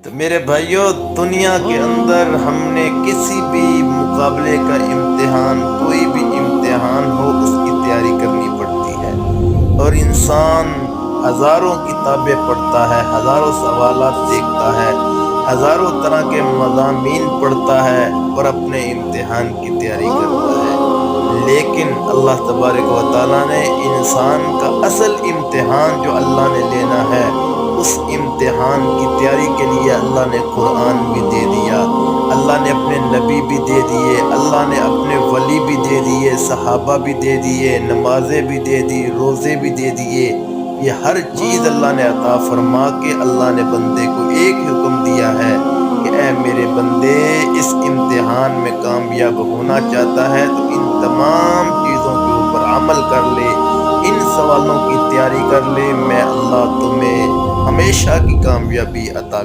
تو میرے بھائیوں، دنیا کے اندر ہم نے کسی بھی مقابلے کا امتحان، کوئی بھی امتحان ہو، اس کی تیاری کرنی پڑتی ہے، اور انسان ہزاروں کتابیں پڑھتا ہے، ہزاروں سوالات دیکھتا ہے، ہزاروں طرح کے مضامین پڑھتا ہے اور اپنے امتحان کی تیاری کرتا ہے۔ لیکن اللہ تبارک و تعالیٰ نے انسان کا اصل امتحان جو اللہ نے لینا ہے، اس امتحان کی تیاری کے لیے اللہ نے قرآن بھی دے دیا، اللہ نے اپنے نبی بھی دے دیے، اللہ نے اپنے ولی بھی دے دیے، صحابہ بھی دے دیے، نمازیں بھی دے دی، روزے بھی دے دیے۔ یہ ہر چیز اللہ نے عطا فرما کے اللہ نے بندے کو ایک حکم دیا ہے کہ اے میرے بندے، اس امتحان میں کامیاب ہونا چاہتا ہے تو ان تمام چیزوں کے اوپر عمل کر لے، ان سوالوں کی تیاری کر لے، میں اللہ تمہیں ہمیشہ کی کامیابی عطا